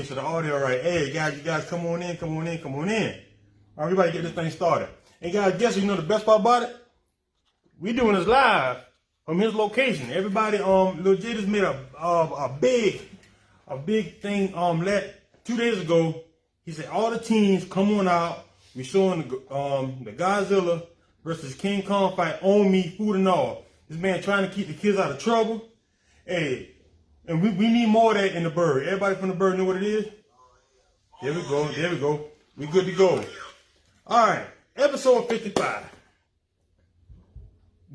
So the audio, right? Hey guys, you guys come on in, come on in, come on in. All right, everybody get this thing started. And guys, guess you know the best part about it? We doing this live from his location. Everybody, Lil J just made a big thing. 2 days ago, he said all the teams come on out. We showing the Godzilla versus King Kong fight on me, food and all. This man trying to keep the kids out of trouble. Hey. And we need more of that in the bird. Everybody from the bird know what it is? There we go. There we go. We good to go. All right. Episode 55.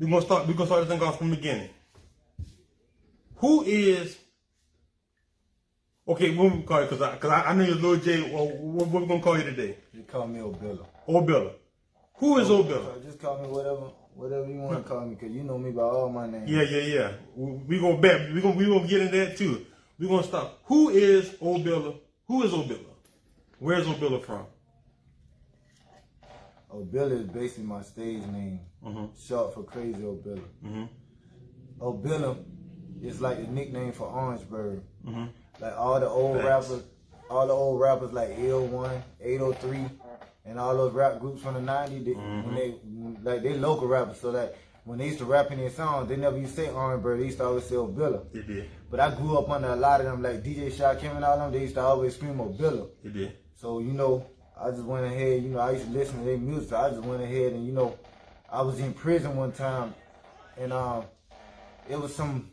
We're gonna start this thing off from the beginning. Who is okay, what we call it? Cause I know you're Lil J. What we gonna call you today? You call me Obilla. Obilla. Who is Obilla? Just call me whatever you want to call me, cause you know me by all my names. Yeah. We gonna bet. We gonna get into that too. We gonna stop. Who is Obilla? Who is Obilla? Where's Obilla from? Obilla is basically my stage name, short for Krazy Obilla. Obilla is like the nickname for Orangeburg. Like all the old rappers like L1, 803. And all those rap groups from the 90s, they local rappers, so that when they used to rap in their songs, they never used to say Orangeburg, they used to always say Obilla. They did. But I grew up under a lot of them, like DJ Shakim and all them, they used to always scream Obilla. They did. So, I just went ahead, I used to listen to their music, so I just went ahead and, I was in prison one time, and it was some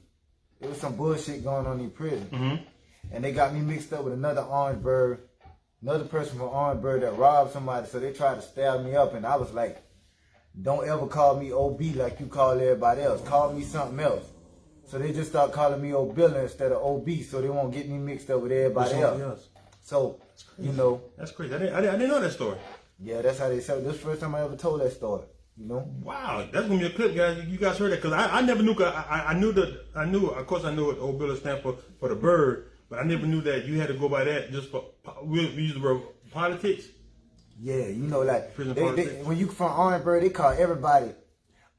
bullshit going on in prison. And they got me mixed up with another Orangeburg, another person from Orangeburg that robbed somebody, so they tried to stab me up, and I was like, don't ever call me OB like you call everybody else. Call me something else. So they just start calling me Obilla instead of OB, so they won't get me mixed up with everybody else. So, That's crazy. I didn't know that story. Yeah, that's how they said it. This is the first time I ever told that story, Wow, that's going to be a clip, guys. You guys heard that, because I never knew, of course I knew what Obilla stands for the bird, but I never knew that you had to go by that just for, we use the word politics. Yeah, like, prison politics. When you from Orangeburg, they call everybody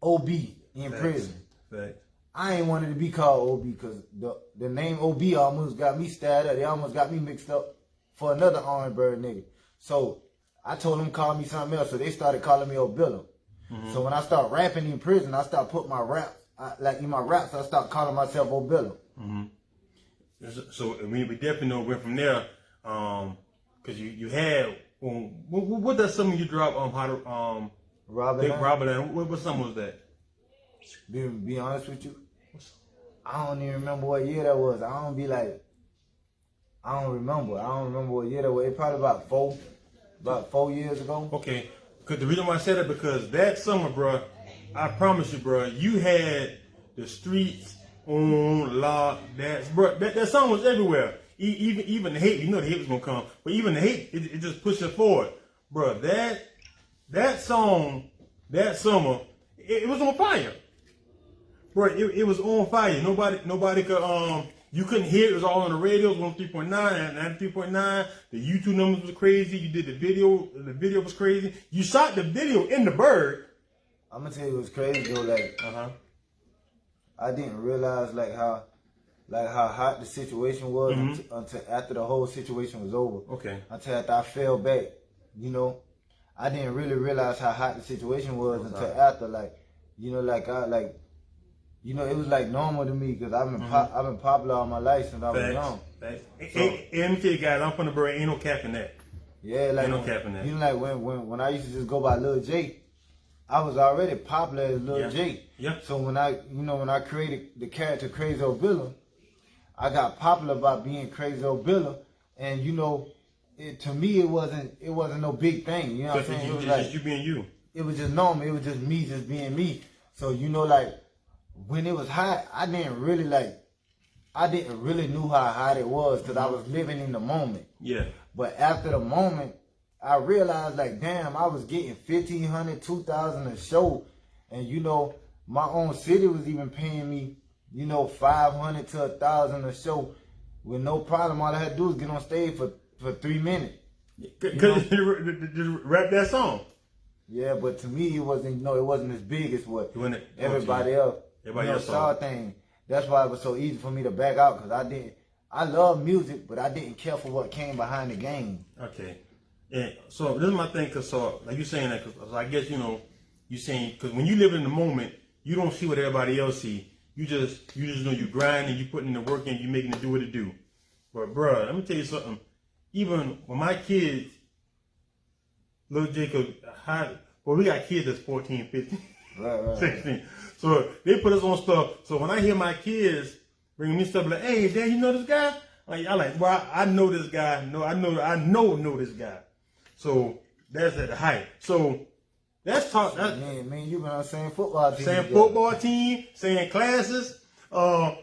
OB in prison. Facts. I ain't wanted to be called OB because the name OB almost got me stabbed up. They almost got me mixed up for another Orangeburg nigga. So I told them to call me something else, so they started calling me Obilla. So when I start rapping in prison, I start putting my rap, in my raps, I start calling myself Obilla. So we definitely know went from there, because you had what that song you dropped Robert, what song was that? Be honest with you, I don't even remember what year that was. I don't remember what year that was. It probably about 4 years ago. Okay, because the reason why I said that, because that summer, bro, I promise you, bro, you had the streets on lock. That song was everywhere. Even the hate, the hate was gonna come, but even the hate, it just pushed it forward, bro. That song, that summer, it was on fire, bro. It was on fire. Nobody could you couldn't hear it. It was all on the radio. It was on 3.9 and 93.9. The YouTube numbers was crazy. You did the video. The video was crazy. You shot the video in the bird. I'm gonna tell you what's crazy though. Like, I didn't realize how hot the situation was until after the whole situation was over. Okay. Until after I fell back, I didn't really realize how hot the situation was until after. It was like normal to me because I've been popular all my life since I was young. Facts. And let me tell you guys, I'm from the bird. Ain't no cap in that. Yeah, like ain't no cap in that. Like when I used to just go by Lil J, I was already popular as Lil J. Yeah. So when I created the character Krazy Obilla, I got popular by being Krazy Obilla, and to me it wasn't no big thing. You know what I'm saying? It was just you being you. It was just normal. It was just me just being me. So like when it was hot, I didn't really know how hot it was because I was living in the moment. Yeah. But after the moment, I realized damn, I was getting $1,500, $2,000 a show, and my own city was even paying me, $500 to $1,000 a show with no problem. All I had to do was get on stage for 3 minutes. Just rap that song. Yeah, but to me it wasn't as big as what everybody else. Everybody else saw thing. That's why it was so easy for me to back out because I love music, but I didn't care for what came behind the game. Okay. And so this is my thing, cause so like you saying that, cause I guess you saying because when you live in the moment, you don't see what everybody else see. You just know you grind and you putting the work in, you making it do what it do. But bruh, let me tell you something. Even when my kids, little Jacob, we got kids that's 14, 15, Right. 16. So they put us on stuff. So when I hear my kids bring me stuff like, hey, Dad, you know this guy? I like, well, I know this guy. No, I know this guy. So that's at the height. So that's talk. Man, you been on the same football team. Same football team, same classes. Man,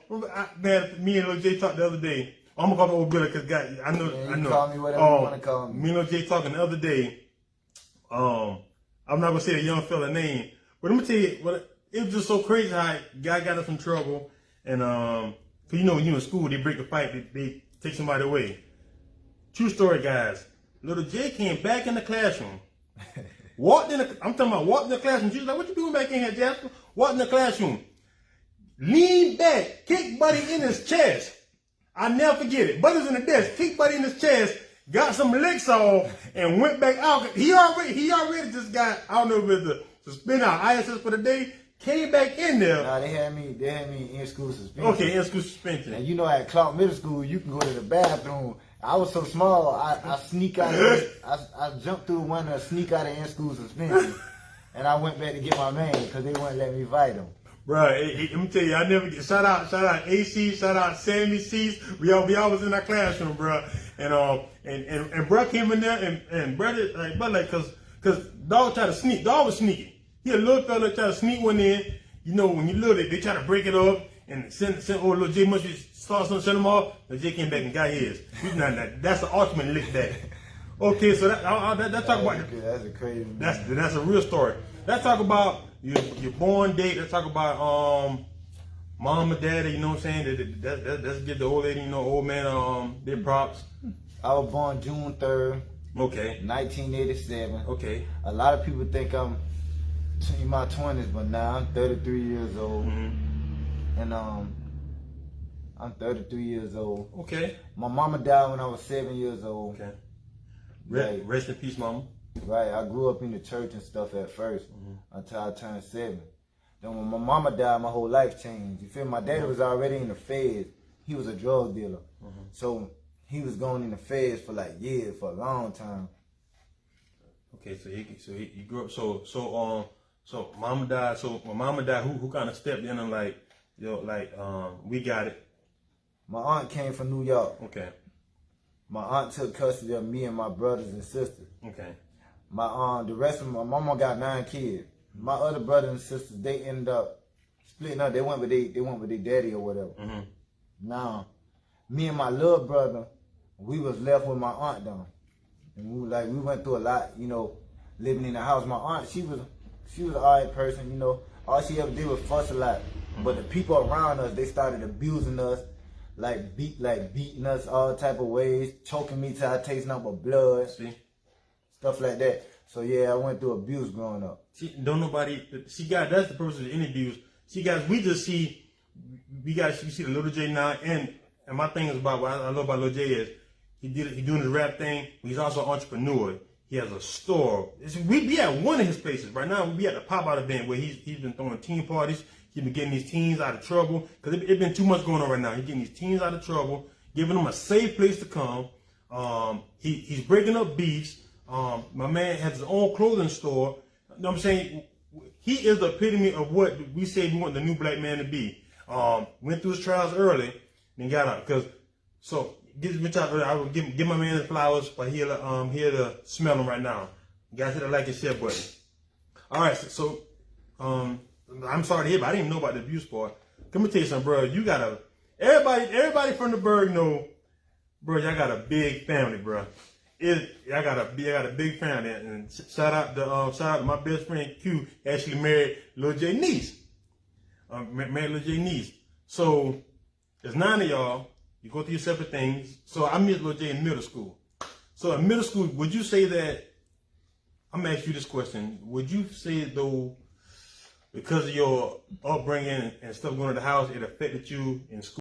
me and Lil J talked the other day. I'm gonna call him Obilla because I know. Call me whatever you want to call me. Me and Lil J talking the other day. I'm not gonna say the young fella name, but let me tell you what. It was just so crazy how guy got us in trouble, and cause when you in school they break a fight, they take somebody away. True story, guys. Little J came back in the classroom. I'm talking about walked in the classroom. She was like, "What you doing back in here, Jasper?" Walked in the classroom, leaned back, kicked Buddy in his chest. I never forget it. Buddy's in the desk, kicked Buddy in his chest, got some licks off, and went back out. He already just got, I don't know if it's the suspend out ISS for the day. Came back in there. Nah, they had me in school suspension. Okay, in school suspension. And at Clark Middle School, you can go to the bathroom. I was so small, I sneak out of I jumped through one and sneak out of in-school suspension. And I went back to get my man because they wouldn't let me fight him. Bruh, let me tell you, I never get shout out AC, shout out Sammy C's. We all was in that classroom, bruh. And bruh came in there and brother like cause dog tried to sneak. Dog was sneaking. He a little fella try to sneak one in. When you little, they try to break it up and send old little J must start something, send them off. But J came back and got his. That's the ultimate lick back. Okay, so that talk about that's a crazy. That's a real story. Let's talk about your born date. Let's talk about mom and daddy. You know what I'm saying? Let's give the old lady, old man, their props. I was born June 3rd. Okay. 1987. Okay. A lot of people think I'm in my 20s, but now I'm 33 years old. Mm-hmm. And I'm 33 years old. Okay. My mama died when I was 7 years old. Okay. Right. Rest in peace, mama. Right. I grew up in the church and stuff at first until I turned 7. Then when my mama died, my whole life changed. You feel me? My daddy was already in the feds. He was a drug dealer. So he was going in the feds for like years, for a long time. Okay, so he grew up. So mama died. So when mama died, who kind of stepped in and we got it. My aunt came from New York. Okay. My aunt took custody of me and my brothers and sisters. Okay. The rest of my mama got 9 kids. My other brothers and sisters, they ended up splitting up. They went with their daddy or whatever. Now, me and my little brother, we was left with my aunt though. And we went through a lot, living in the house. My aunt, she was an alright person, All she ever did was fuss a lot. But the people around us, they started abusing us, beating us all type of ways, choking me till I taste nothing but blood. See? Stuff like that. So yeah, I went through abuse growing up. See, guys, that's the purpose of the interviews. See, guys, we see the little J now, and my thing is about what I love about little J is he doing his rap thing, but he's also an entrepreneur. He has a store. We be at one of his places right now. We be at the pop-out event where he's been throwing teen parties. He's been getting these teens out of trouble because it's been too much going on right now. He's getting these teens out of trouble, giving them a safe place to come. He's breaking up beefs. My man has his own clothing store. You know what I'm saying? He is the epitome of what we say we want the new black man to be. Went through his trials early, then got out. I will give my man his flowers, but here to smell them right now. You guys hit the like and share button. All right, so I'm sorry to hear, but I didn't even know about the abuse part. Let me tell you something, bro. Everybody from the Berg know, bro. Y'all got a big family, bro. I got a big family, and shout out to my best friend Q. Actually married Lil J niece. Married Lil J niece. So there's 9 of y'all. You go through your separate things. So I met Lil J in middle school. So in middle school, would you say that? I'm gonna ask you this question. Would you say though, because of your upbringing and stuff going to the house, it affected you in school?